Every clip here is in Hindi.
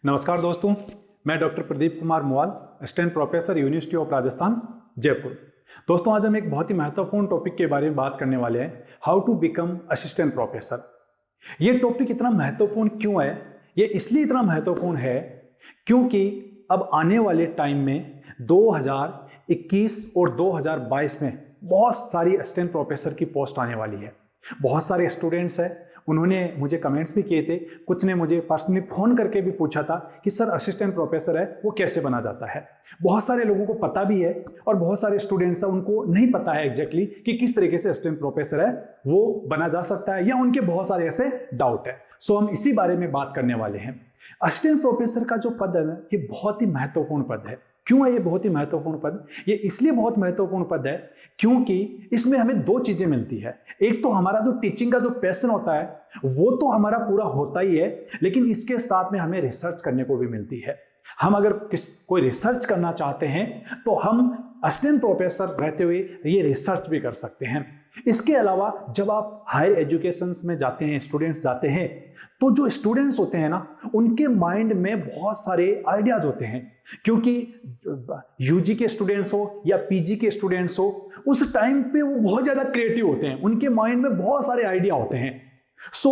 नमस्कार दोस्तों, मैं doctor Pradeep Kumar Muaal, assistant professor university of Rajasthan Jaipur. दोस्तों, आज हम एक बहुत ही महत्वपूर्ण टॉपिक के बारे में बात करने वाले हैं, how to become assistant professor. ये टॉपिक इतना महत्वपूर्ण क्यों है? ये इसलिए इतना महत्वपूर्ण है क्योंकि अब आने वाले टाइम में 2021 और 2022 में बहुत सारी असिस्टेंट प्रोफेसर की पोस्ट आने वाली है। बहुत सारे स्टूडेंट्स हैं, उन्होंने मुझे कमेंट्स भी किए थे, कुछ ने मुझे पर्सनली फ़ोन करके भी पूछा था कि सर असिस्टेंट प्रोफेसर है वो कैसे बना जाता है। बहुत सारे लोगों को पता भी है और बहुत सारे स्टूडेंट्स हैं उनको नहीं पता है एग्जैक्टली कि किस तरीके से असिस्टेंट प्रोफेसर है वो बना जा सकता है, या उनके बहुत सारे ऐसे डाउट है। सो हम इसी बारे में बात करने वाले हैं। असिस्टेंट प्रोफेसर का जो पद है ना, ये बहुत ही महत्वपूर्ण पद है। क्यों है ये बहुत ही महत्वपूर्ण पद? ये इसलिए बहुत महत्वपूर्ण पद है क्योंकि इसमें हमें दो चीजें मिलती है। एक तो हमारा जो टीचिंग का जो पैशन होता है वो तो हमारा पूरा होता ही है, लेकिन इसके साथ में हमें रिसर्च करने को भी मिलती है। हम अगर कोई रिसर्च करना चाहते हैं तो हम असिस्टेंट प्रोफेसर रहते हुए ये रिसर्च भी कर सकते हैं। इसके अलावा जब आप हायर एजुकेशन में जाते हैं, स्टूडेंट्स जाते हैं, तो जो स्टूडेंट्स होते हैं ना, उनके माइंड में बहुत सारे आइडियाज होते हैं। क्योंकि यूजी के स्टूडेंट्स हो या पीजी के स्टूडेंट्स हो, उस टाइम पे वो बहुत ज़्यादा क्रिएटिव होते हैं, उनके माइंड में बहुत सारे आइडिया होते हैं। सो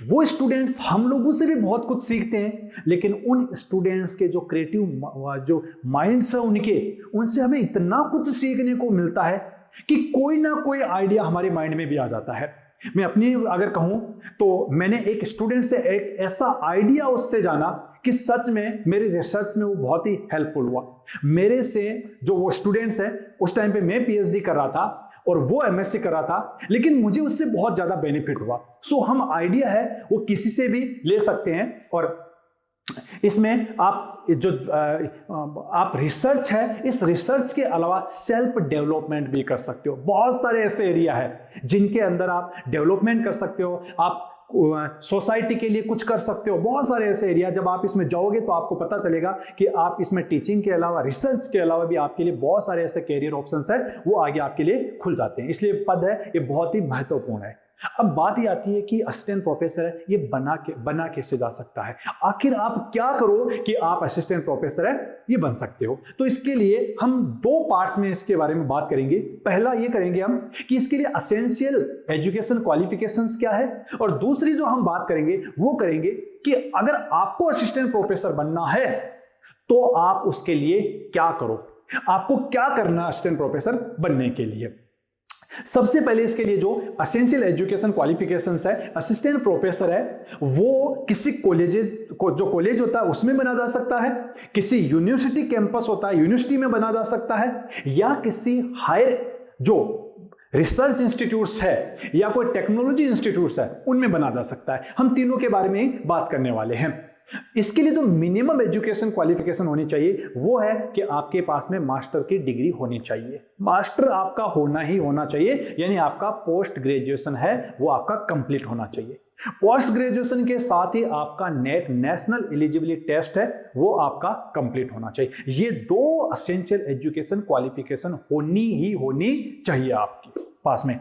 वो स्टूडेंट्स हम लोगों से भी बहुत कुछ सीखते हैं, लेकिन उन स्टूडेंट्स के जो क्रिएटिव जो माइंड्स है उनसे हमें इतना कुछ सीखने को मिलता है कि कोई ना कोई आइडिया हमारे माइंड में भी आ जाता है। मैं अपनी अगर कहूं तो मैंने एक स्टूडेंट से एक ऐसा आइडिया उससे जाना कि सच में मेरे रिसर्च में वो बहुत ही हेल्पफुल हुआ। मेरे से जो वो स्टूडेंट्स है, उस टाइम पे मैं पीएचडी कर रहा था और वो एमएससी कर रहा था, लेकिन मुझे उससे बहुत ज्यादा बेनिफिट हुआ। सो हम आइडिया है वो किसी से भी ले सकते हैं, और इसमें आप रिसर्च है, इस रिसर्च के अलावा सेल्फ डेवलपमेंट भी कर सकते हो। बहुत सारे ऐसे एरिया है जिनके अंदर आप डेवलपमेंट कर सकते हो, आप सोसाइटी के लिए कुछ कर सकते हो। बहुत सारे ऐसे एरिया, जब आप इसमें जाओगे तो आपको पता चलेगा कि आप इसमें टीचिंग के अलावा, रिसर्च के अलावा भी आपके लिए बहुत सारे ऐसे कैरियर ऑप्शंस है, वो आगे आपके लिए खुल जाते हैं। इसलिए पद है ये बहुत ही महत्वपूर्ण है। अब बात ये आती है कि असिस्टेंट प्रोफेसर है ये बना कैसे जा सकता है। आखिर आप क्या करो कि आप असिस्टेंट प्रोफेसर है ये बन सकते हो। तो इसके लिए हम दो पार्ट्स में इसके बारे में बात करेंगे। पहला ये करेंगे हम कि इसके लिए एसेंशियल एजुकेशन क्वालिफिकेशंस क्या है, और दूसरी जो हम बात करेंगे वो करेंगे कि अगर आपको असिस्टेंट प्रोफेसर बनना है तो आप उसके लिए क्या करो, आपको क्या करना असिस्टेंट प्रोफेसर बनने के लिए। सबसे पहले इसके लिए जो एसेंशियल एजुकेशन क्वालिफिकेशंस है, असिस्टेंट प्रोफेसर है वो किसी जो कॉलेज होता है उसमें बना जा सकता है, किसी यूनिवर्सिटी कैंपस होता है यूनिवर्सिटी में बना जा सकता है, या किसी हायर जो रिसर्च इंस्टीट्यूट्स है या कोई टेक्नोलॉजी इंस्टीट्यूट्स है उनमें बना जा सकता है। हम तीनों के बारे में ही बात करने वाले हैं। इसके लिए जो मिनिमम एजुकेशन क्वालिफिकेशन होनी चाहिए वो है कि आपके पास में मास्टर की डिग्री होनी चाहिए। मास्टर आपका होना ही होना चाहिए, यानी आपका पोस्ट ग्रेजुएशन है वो आपका कंप्लीट होना चाहिए। पोस्ट ग्रेजुएशन के साथ ही आपका नेट नेशनल एलिजिबिलिटी टेस्ट है वो आपका कंप्लीट होना चाहिए। ये दो एसेंशियल एजुकेशन क्वालिफिकेशन होनी चाहिए आपके पास में।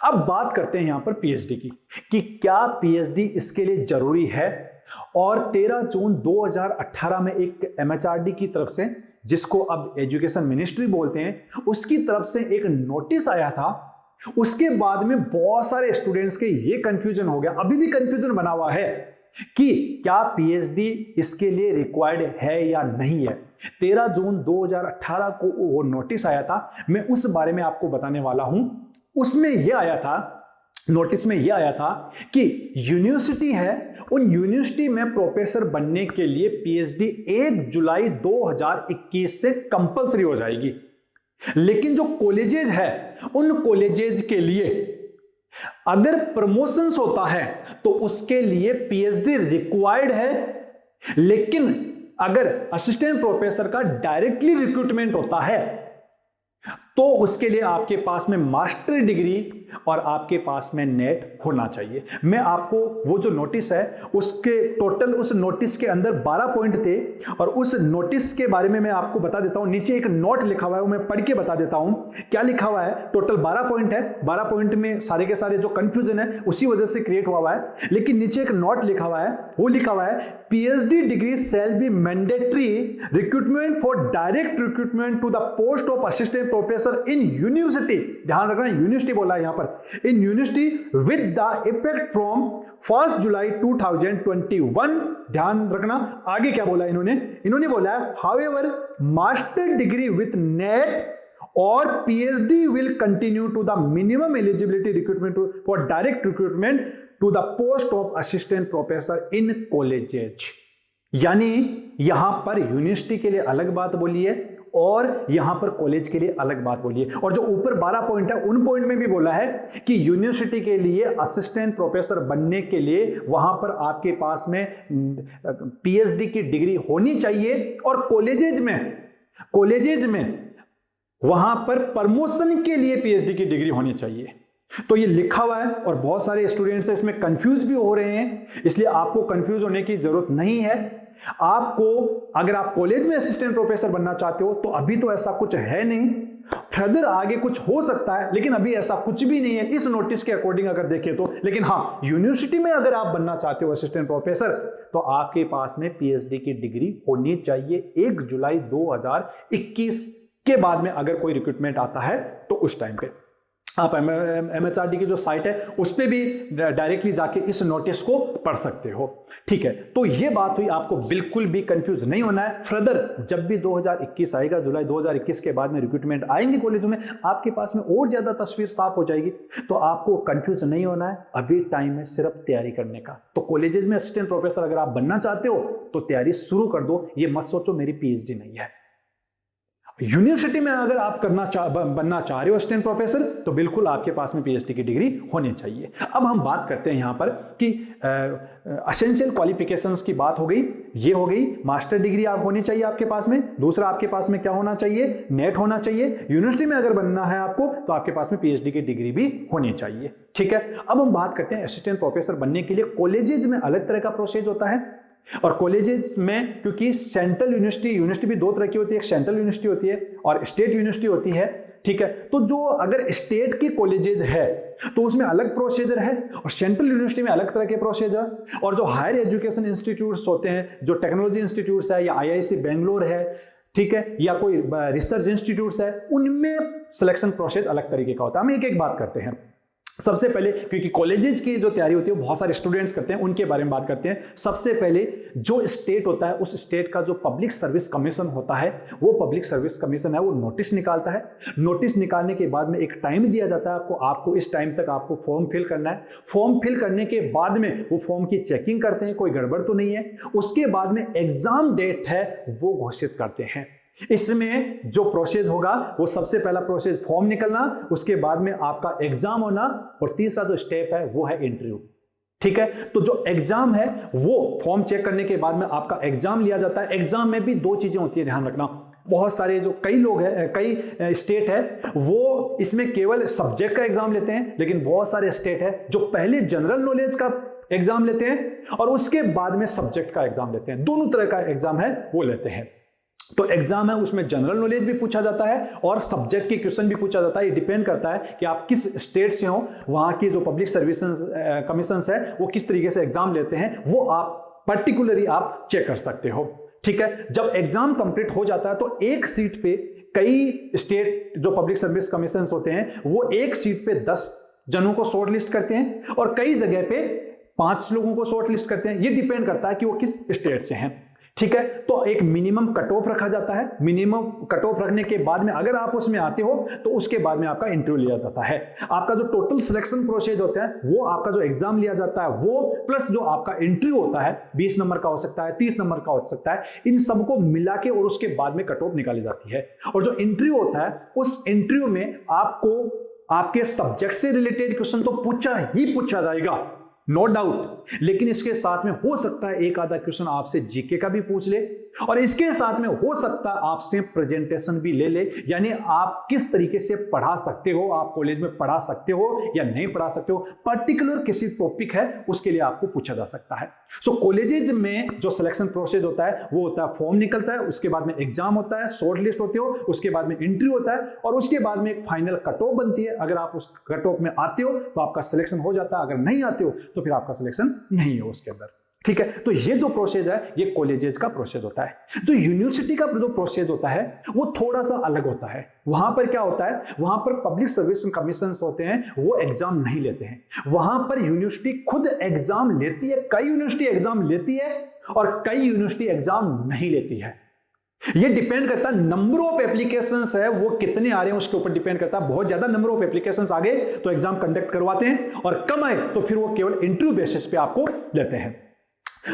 अब बात करते हैं यहां पर पीएचडी की, कि क्या पीएचडी इसके लिए जरूरी है। और 13 जून 2018 में एक एमएचआरडी की तरफ से, जिसको अब एजुकेशन मिनिस्ट्री बोलते हैं, उसकी तरफ से एक नोटिस आया था। उसके बाद में बहुत सारे स्टूडेंट्स के ये कंफ्यूजन हो गया, अभी भी कंफ्यूजन बना हुआ है कि क्या पीएचडी इसके लिए रिक्वायर्ड है या नहीं है। 13 जून 2018 को वो नोटिस आया था, मैं उस बारे में आपको बताने वाला हूं। उसमें यह आया था, नोटिस में यह आया था कि यूनिवर्सिटी है, उन यूनिवर्सिटी में प्रोफेसर बनने के लिए पीएचडी 1 जुलाई 2021 से कंपलसरी हो जाएगी। लेकिन जो कॉलेजेस है उन कॉलेजेस के लिए अगर प्रमोशंस होता है तो उसके लिए पीएचडी रिक्वायर्ड है। लेकिन अगर असिस्टेंट प्रोफेसर का डायरेक्टली रिक्रूटमेंट होता है तो उसके लिए आपके पास में मास्टर डिग्री और आपके पास में नेट होना चाहिए। मैं आपको वो जो नोटिस है उसके टोटल, उस नोटिस के अंदर 12 पॉइंट थे, और उस नोटिस के बारे में मैं आपको बता देता हूं। नीचे एक नोट लिखा हुआ है, वो मैं पढ़ के बता देता हूं क्या लिखा हुआ है। टोटल 12 पॉइंट है, 12 पॉइंट में सारे के सारे जो कंफ्यूजन है उसी वजह से क्रिएट हुआ है। लेकिन नीचे एक नोट लिखा हुआ है, वो लिखा हुआ है PhD degree shall be mandatory recruitment for direct recruitment to the post of assistant professor in university. ध्यान रखना यूनिवर्सिटी बोला है यहां पर, in university with the effect from 1 जुलाई 2021. ध्यान रखना आगे क्या बोला इन्होंने बोला है however master degree with NET or PhD will continue to the minimum eligibility requirement for direct recruitment to the post of assistant professor in colleges. यानी यहां पर यूनिवर्सिटी के लिए अलग बात बोली है और यहां पर कॉलेज के लिए अलग बात बोली है। और जो ऊपर 12 पॉइंट है उन पॉइंट में भी बोला है कि यूनिवर्सिटी के लिए असिस्टेंट प्रोफेसर बनने के लिए वहां पर आपके पास में पीएचडी की डिग्री होनी चाहिए और कॉलेजेज में वहां पर प्रमोशन के लिए पीएचडी की डिग्री होनी चाहिए। तो ये लिखा हुआ है और बहुत सारे स्टूडेंट्स इसमें कंफ्यूज भी हो रहे हैं, इसलिए आपको कंफ्यूज होने की जरूरत नहीं है। आपको अगर आप कॉलेज में असिस्टेंट प्रोफेसर बनना चाहते हो तो अभी तो ऐसा कुछ है नहीं, फर्दर आगे कुछ हो सकता है, लेकिन अभी ऐसा कुछ भी नहीं है इस नोटिस के अकॉर्डिंग अगर देखें तो। लेकिन हाँ, यूनिवर्सिटी में अगर आप बनना चाहते हो असिस्टेंट प्रोफेसर तो आपके पास में पीएचडी की डिग्री होनी चाहिए 1 जुलाई 2021 के बाद में। अगर कोई रिक्रूटमेंट आता है तो उस टाइम पे आप MHRD की जो साइट है उस पर भी डायरेक्टली जाके इस नोटिस को पढ़ सकते हो। ठीक है, तो ये बात हुई, आपको बिल्कुल भी कंफ्यूज नहीं होना है। फर्दर जब भी 2021 आएगा, जुलाई 2021 के बाद में रिक्रूटमेंट आएंगे कॉलेजों में, आपके पास में और ज्यादा तस्वीर साफ हो जाएगी। तो आपको कंफ्यूज नहीं होना है, अभी टाइम है सिर्फ तैयारी करने का। तो कॉलेजेस में असिस्टेंट प्रोफेसर अगर आप बनना चाहते हो तो तैयारी शुरू कर दो, ये मत सोचो मेरी पीएचडी नहीं है। यूनिवर्सिटी में अगर आप बनना चाह रहे हो असिस्टेंट प्रोफेसर तो बिल्कुल आपके पास में पीएचडी की डिग्री होनी चाहिए। अब हम बात करते हैं यहां पर कि एसेंशियल क्वालिफिकेशंस की बात हो गई, ये हो गई मास्टर डिग्री आप होनी चाहिए आपके पास में। दूसरा आपके पास में क्या होना चाहिए, नेट होना चाहिए। यूनिवर्सिटी में अगर बनना है आपको तो आपके पास में पीएचडी की डिग्री भी होनी चाहिए। ठीक है, अब हम बात करते हैं असिस्टेंट प्रोफेसर बनने के लिए कॉलेजेस में अलग तरह का प्रोसेस होता है। और कॉलेजेस में क्योंकि सेंट्रल यूनिवर्सिटी भी दो तरह की होती है, एक सेंट्रल यूनिवर्सिटी होती है और स्टेट यूनिवर्सिटी होती है। ठीक है, तो जो अगर स्टेट की कॉलेजेस है तो उसमें अलग प्रोसीजर है और सेंट्रल यूनिवर्सिटी में अलग तरह के प्रोसीजर। और जो हायर एजुकेशन इंस्टीट्यूट्स होते हैं, जो टेक्नोलॉजी इंस्टीट्यूट्स है या आईआईसी बेंगलोर है, ठीक है, या कोई रिसर्च इंस्टीट्यूट्स है, उनमें सिलेक्शन प्रोसेस अलग तरीके का होता है। हम एक एक बात करते हैं। सबसे पहले, क्योंकि कॉलेजेस की जो तैयारी होती है वो बहुत सारे स्टूडेंट्स करते हैं, उनके बारे में बात करते हैं। सबसे पहले जो स्टेट होता है, उस स्टेट का जो पब्लिक सर्विस कमीशन होता है, वो पब्लिक सर्विस कमीशन है वो नोटिस निकालता है। नोटिस निकालने के बाद में एक टाइम दिया जाता है आपको इस टाइम तक आपको फॉर्म फिल करना है। फॉर्म फिल करने के बाद में वो फॉर्म की चेकिंग करते हैं, कोई गड़बड़ तो नहीं है। उसके बाद में एग्जाम डेट है वो घोषित करते हैं। इसमें जो प्रोसेस होगा वो सबसे पहला प्रोसेस फॉर्म निकलना, उसके बाद में आपका एग्जाम होना और तीसरा जो स्टेप है वो है इंटरव्यू। ठीक है, तो जो एग्जाम है वो फॉर्म चेक करने के बाद में आपका एग्जाम लिया जाता है। एग्जाम में भी दो चीजें होती है, ध्यान रखना। बहुत सारे जो कई लोग हैं, कई स्टेट है वो इसमें केवल सब्जेक्ट का एग्जाम लेते हैं, लेकिन बहुत सारे स्टेट है जो पहले जनरल नॉलेज का एग्जाम लेते हैं और उसके बाद में सब्जेक्ट का एग्जाम लेते हैं। दोनों तरह का एग्जाम है वो लेते हैं। तो एग्जाम है उसमें जनरल नॉलेज भी पूछा जाता है और सब्जेक्ट के क्वेश्चन भी पूछा जाता है। ये डिपेंड करता है कि आप किस स्टेट से हो, वहां की जो पब्लिक सर्विस कमीशन है वो किस तरीके से एग्जाम लेते हैं, वो आप पर्टिकुलरली आप चेक कर सकते हो। ठीक है, जब एग्जाम कंप्लीट हो जाता है तो एक सीट पे, कई स्टेट जो पब्लिक सर्विस कमीशन होते हैं वो एक सीट पे 10 जनों को शॉर्ट लिस्ट करते हैं और कई जगह पे 5 लोगों को शॉर्ट लिस्ट करते हैं। ये डिपेंड करता है कि वो किस स्टेट से हैं। ठीक है, तो एक मिनिमम कट ऑफ रखा जाता है। मिनिमम कट ऑफ रखने के बाद में अगर आप उसमें आते हो तो उसके बाद में आपका इंटरव्यू लिया जाता है। आपका जो टोटल सिलेक्शन प्रोसेस होता है वो, आपका जो एग्जाम लिया जाता है वो, प्लस जो आपका इंटरव्यू होता है 20 नंबर का हो सकता है, 30 नंबर का हो सकता है, इन सबको मिला के और उसके बाद में कट ऑफ निकाली जाती है। और जो इंटरव्यू होता है उस इंटरव्यू में आपको आपके सब्जेक्ट से रिलेटेड क्वेश्चन तो पूछा जाएगा, नो डाउट, लेकिन इसके साथ में हो सकता है एक आधा क्वेश्चन आपसे जीके का भी पूछ ले और इसके साथ में हो सकता है आपसे प्रेजेंटेशन भी ले। यानी आप किस तरीके से पढ़ा सकते हो, आप कॉलेज में पढ़ा सकते हो या नहीं पढ़ा सकते हो, पर्टिकुलर किसी टॉपिक है उसके लिए आपको पूछा जा सकता है। सो कॉलेजेज में जो सिलेक्शन प्रोसेस होता है वो होता है, फॉर्म निकलता है, उसके बाद में एग्जाम होता है, शॉर्ट लिस्ट होती हो, उसके बाद में इंटरव्यू होता है और उसके बाद में एक फाइनल कट ऑफ बनती है। अगर आप उस कट ऑफ में आते हो तो आपका सिलेक्शन हो जाता है, अगर नहीं आते हो तो फिर आपका सिलेक्शन नहीं है उसके अंदर। ठीक है, तो ये जो प्रोसेस है ये कॉलेजेस का प्रोसेस होता है। जो यूनिवर्सिटी का जो प्रोसेस होता है वो थोड़ा सा अलग होता है। वहां पर क्या होता है, वहां पर पब्लिक सर्विस कमीशन होते हैं, वो एग्जाम नहीं लेते हैं। वहां पर यूनिवर्सिटी खुद एग्जाम लेती है, कई यूनिवर्सिटी एग्जाम लेती है और कई यूनिवर्सिटी एग्जाम नहीं लेती है। ये डिपेंड करता है नंबर ऑफ एप्लीकेशंस है वो कितने आ रहे हैं उसके ऊपर डिपेंड करता है। बहुत ज्यादा नंबर ऑफ एप्लीकेशंस आ गए तो एग्जाम कंडक्ट करवाते हैं, और कम आए तो फिर वो केवल इंटरव्यू बेसिस पे आपको लेते हैं।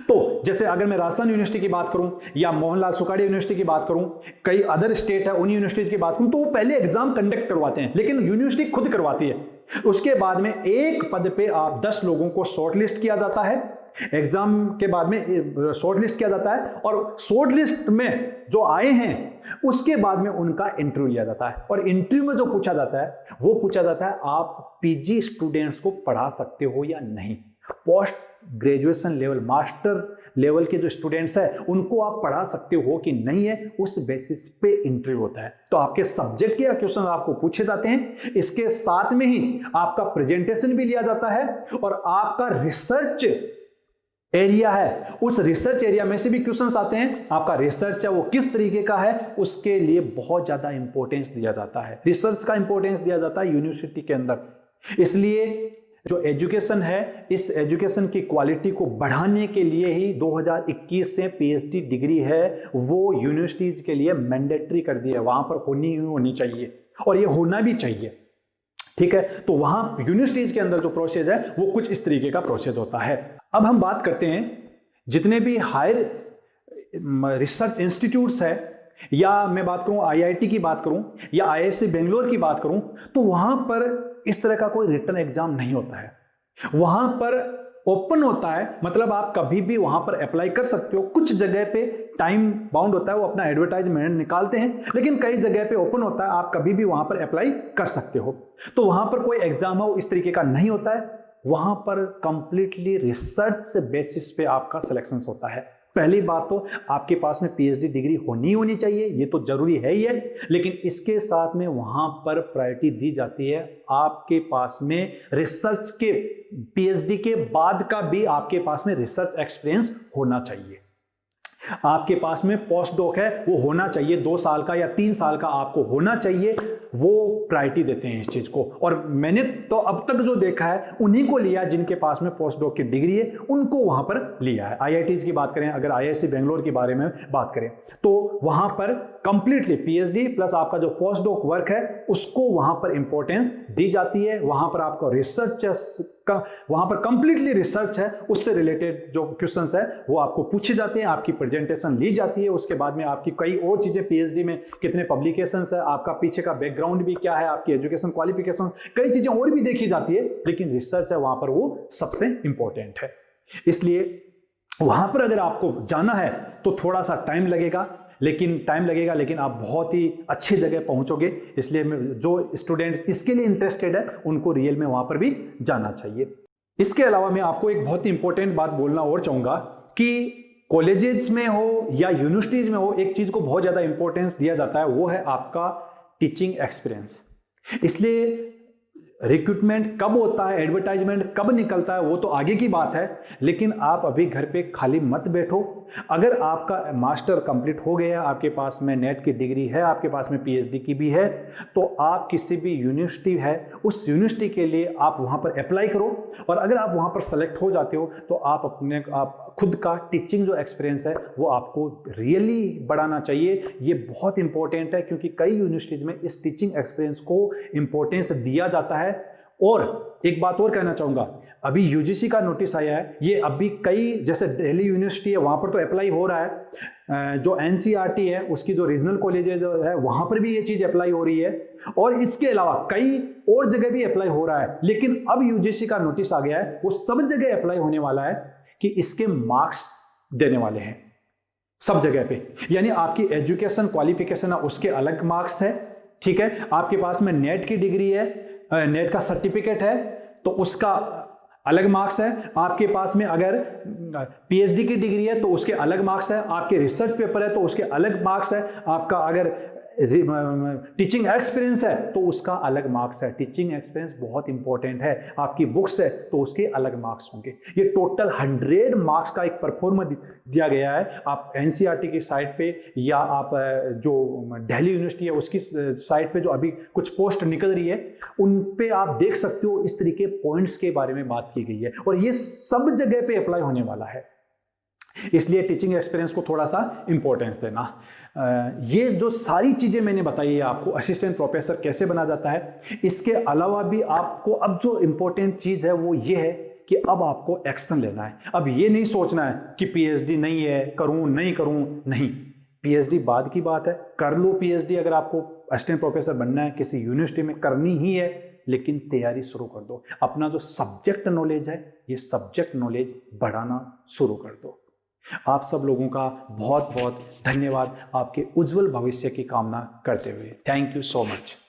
तो जैसे अगर मैं राजस्थान यूनिवर्सिटी की बात करूं या मोहनलाल सुखाड़िया यूनिवर्सिटी की बात करूं, कई अदर स्टेट है उन यूनिवर्सिटी की बात करूं, तो वो पहले एग्जाम कंडक्ट करवाते हैं, लेकिन यूनिवर्सिटी खुद करवाती है। उसके बाद में एक पद पे आप 10 लोगों को शॉर्टलिस्ट किया जाता है, एग्जाम के बाद में शॉर्टलिस्ट किया जाता है, और शॉर्टलिस्ट में जो आए हैं उसके बाद में उनका इंटरव्यू लिया जाता है। और इंटरव्यू में जो पूछा जाता है वो पूछा जाता है आप पीजी स्टूडेंट्स को पढ़ा सकते हो या नहीं। Post graduation level, master level के जो स्टूडेंट्स हैं उनको आप पढ़ा सकते हो कि नहीं है, उस बेसिस पे इंटरव्यू होता है। तो आपके सब्जेक्ट के क्वेश्चन आपको पूछे जाते हैं, इसके साथ में ही आपका प्रेजेंटेशन भी लिया जाता है, और आपका रिसर्च एरिया है उस रिसर्च एरिया में से भी क्वेश्चंस आते हैं। आपका रिसर्च है वो किस तरीके का है उसके लिए बहुत ज्यादा इंपॉर्टेंस दिया जाता है। रिसर्च का इंपॉर्टेंस दिया जाता है यूनिवर्सिटी के अंदर। इसलिए जो एजुकेशन है, इस एजुकेशन की क्वालिटी को बढ़ाने के लिए ही 2021 से पीएचडी डिग्री है वो यूनिवर्सिटीज के लिए मैंडेटरी कर दी है, वहां पर होनी चाहिए, और ये होना भी चाहिए। ठीक है, तो वहां यूनिवर्सिटीज के अंदर जो प्रोसेस है वो कुछ इस तरीके का प्रोसेस होता है। अब हम बात करते हैं जितने भी हायर रिसर्च इंस्टीट्यूट्स है, या मैं बात करूं आईआईटी की बात करूं या आईआईएससी बेंगलोर की बात करूं, तो वहां पर इस तरह का कोई रिटन एग्जाम नहीं होता है। वहां पर ओपन होता है, मतलब आप कभी भी वहां पर अप्लाई कर सकते हो। कुछ जगह पे टाइम बाउंड होता है, वो अपना एडवर्टाइजमेंट निकालते हैं, लेकिन कई जगह पे ओपन होता है, आप कभी भी वहां पर अप्लाई कर सकते हो। तो वहां पर कोई एग्जाम हो इस तरीके का नहीं होता है। वहां पर कंप्लीटली रिसर्च बेसिस पे आपका सिलेक्शन होता है। पहली बात तो आपके पास में पीएचडी डिग्री होनी चाहिए, ये तो जरूरी है ही है, लेकिन इसके साथ में वहां पर प्रायोरिटी दी जाती है आपके पास में रिसर्च के, पीएचडी के बाद का भी आपके पास में रिसर्च एक्सपीरियंस होना चाहिए। आपके पास में पोस्ट डॉक है वो होना चाहिए, 2 साल का या 3 साल का आपको होना चाहिए, वो प्रायोरिटी देते हैं इस चीज को। और मैंने तो अब तक जो देखा है उन्हीं को लिया जिनके पास में पोस्ट डॉक की डिग्री है, उनको वहां पर लिया है। आईआईटीज की बात करें, अगर आईआईएससी बेंगलोर के बारे में बात करें, तो वहां पर कंप्लीटली पीएचडी प्लस आपका जो पोस्ट डॉक वर्क है उसको वहां पर इंपॉर्टेंस दी जाती है। वहां पर आपका रिसर्च का, वहां पर कंप्लीटली रिसर्च है, उससे रिलेटेड जो क्वेश्चंस है वो आपको पूछे जाते हैं, आपकी प्रेजेंटेशन ली जाती है। उसके बाद में आपकी कई और चीजें, पीएचडी में कितने पब्लिकेशंस है, आपका पीछे का बैकग्राउंड भी क्या है, आपकी एजुकेशन क्वालिफिकेशन, कई चीजें और भी देखी जाती है, लेकिन रिसर्च है वहां पर वो सबसे इंपॉर्टेंट है। इसलिए वहां पर अगर आपको जाना है तो थोड़ा सा टाइम लगेगा, लेकिन आप बहुत ही अच्छी जगह पहुंचोगे। इसलिए जो स्टूडेंट इसके लिए इंटरेस्टेड है उनको रियल में वहां पर भी जाना चाहिए। इसके अलावा मैं आपको एक बहुत ही इंपॉर्टेंट बात बोलना और चाहूंगा कि कॉलेजेस में हो या यूनिवर्सिटीज में हो, एक चीज को बहुत ज्यादा इंपॉर्टेंस दिया जाता है, वो है आपका टीचिंग एक्सपीरियंस। इसलिए रिक्रूटमेंट कब होता है, एडवर्टाइजमेंट कब निकलता है, वो तो आगे की बात है, लेकिन आप अभी घर पे खाली मत बैठो। अगर आपका मास्टर कंप्लीट हो गया, आपके पास में नेट की डिग्री है, आपके पास में पीएचडी की भी है, तो आप किसी भी यूनिवर्सिटी है उस यूनिवर्सिटी के लिए आप वहां पर अप्लाई करो, और अगर आप वहां पर सेलेक्ट हो जाते हो तो आप खुद का टीचिंग जो एक्सपीरियंस है वो आपको रियली बढ़ाना चाहिए। ये बहुत इंपॉर्टेंट है, क्योंकि कई यूनिवर्सिटीज में इस टीचिंग एक्सपीरियंस को इंपॉर्टेंस दिया जाता है। और एक बात और कहना चाहूंगा, अभी यूजीसी का नोटिस आया है, ये अभी कई, जैसे दिल्ली यूनिवर्सिटी है वहां पर तो अप्लाई हो रहा है, जो एनसीईआरटी है उसकी जो रीजनल कॉलेजेस है वहां पर भी ये चीज अप्लाई हो रही है, और इसके अलावा कई और जगह भी अप्लाई हो रहा है। लेकिन अब यूजीसी का नोटिस आ गया है, वो सब जगह अप्लाई होने वाला है कि इसके मार्क्स देने वाले हैं सब जगह पे। यानी आपकी एजुकेशन क्वालिफिकेशन है उसके अलग मार्क्स है, ठीक है, आपके पास में नेट की डिग्री है, नेट का सर्टिफिकेट है तो उसका अलग मार्क्स है, आपके पास में अगर पीएचडी की डिग्री है तो उसके अलग मार्क्स है, आपके रिसर्च पेपर है तो उसके अलग मार्क्स है, आपका अगर टीचिंग एक्सपीरियंस है तो उसका अलग मार्क्स है। टीचिंग एक्सपीरियंस बहुत इंपॉर्टेंट है। आपकी बुक्स है तो उसके अलग मार्क्स होंगे। ये टोटल 100 मार्क्स का एक परफॉर्मा दिया गया है। आप एनसीईआरटी की साइट पे या आप जो दिल्ली यूनिवर्सिटी है उसकी साइट पे जो अभी कुछ पोस्ट निकल रही है उन पे आप देख सकते हो, इस तरीके पॉइंट्स के बारे में बात की गई है और ये सब जगह पे अप्लाई होने वाला है। इसलिए टीचिंग एक्सपीरियंस को थोड़ा सा इंपॉर्टेंस देना। ये जो सारी चीजें मैंने बताई है आपको, असिस्टेंट प्रोफेसर कैसे बना जाता है, इसके अलावा भी आपको अब जो इंपॉर्टेंट चीज है वो ये है कि अब आपको एक्शन लेना है। अब ये नहीं सोचना है कि पीएचडी नहीं है, करूं नहीं करूं, नहीं, पीएचडी बाद की बात है। कर लो पीएचडी, अगर आपको असिस्टेंट प्रोफेसर बनना है किसी यूनिवर्सिटी में, करनी ही है, लेकिन तैयारी शुरू कर दो। अपना जो सब्जेक्ट नॉलेज है ये सब्जेक्ट नॉलेज बढ़ाना शुरू कर दो। आप सब लोगों का बहुत बहुत धन्यवाद, आपके उज्जवल भविष्य की कामना करते हुए। Thank you so much.